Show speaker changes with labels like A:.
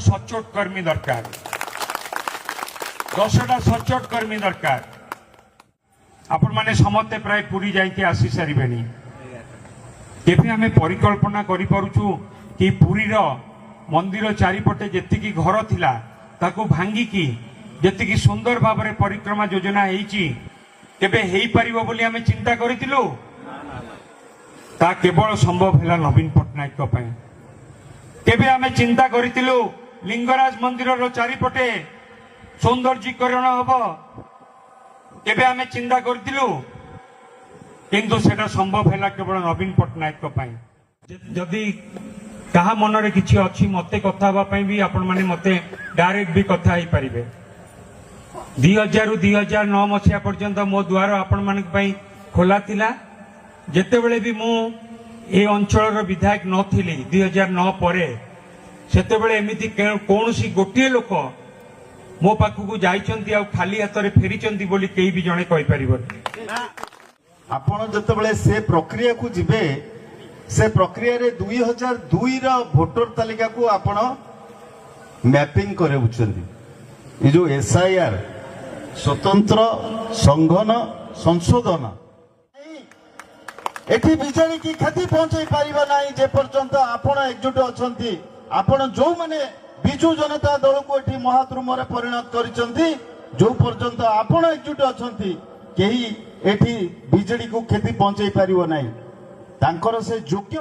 A: सचोट कर्मी दरकार 10टा सचोट कर्मी दरकार आपण माने समस्ते प्राय पूरी जाइके आसी सारिबेनी केबे आमे परिकल्पना करि पारुछु कि पुरीर मंदिर चारिपटे जेतिकी घर थिला ताकू भांगी की जेतिकी सुंदर भाबरे परिक्रमा योजना हेइची केबे हेई परिबो बोली आमे चिंता करितिलु ता केवल संभव हैला नवीन पटनायक को पय केबे आमे चिंता करितिलु लिंगराज मंदिर रो चारिपटे सौंदर्यीकरण हबो केबे आमे चिंता करितिलु किंतु सेटा संभव हैला केवल नवीन पटनायक को पय जदि कहा मन रे किछि अछि मते कथा हबा पय भी आपण माने मते डायरेक्ट भी कथा ही परिबे 2000 रु 2009 मसिया पर्यंत मो द्वार आपण माने पय खोला थिला जेते बेले भी मु ए अंचल रो विधायक नथिली 2009 परे सेते बेले एमिति कोनोसी गोटिए लोक मो पाखु को जाइचंती आ खाली हाथ रे फेरिचंती बोली केही भी जणे कहि परिबो
B: आपण जते बेले से प्रक्रिया को जिबे से प्रक्रिया रे 2002 रा वोटर तालिका को आपण मैपिंग करे उचंदी ए जो एसआईआर स्वतंत्र संघन संशोधन एठी बिजेडी की क्षति पहुंचाई पारिबा नाही जे पर्यंत आपण एकजुट अछंती आपण जो माने बिजू जनता दल को एठी महाद्रुम रे परिणत करिसंती जो पर्यंत आपण एकजुट अछंती केही एठी बिजेडी को क्षति पहुंचाई पारिबो नाही तांकर से योग्य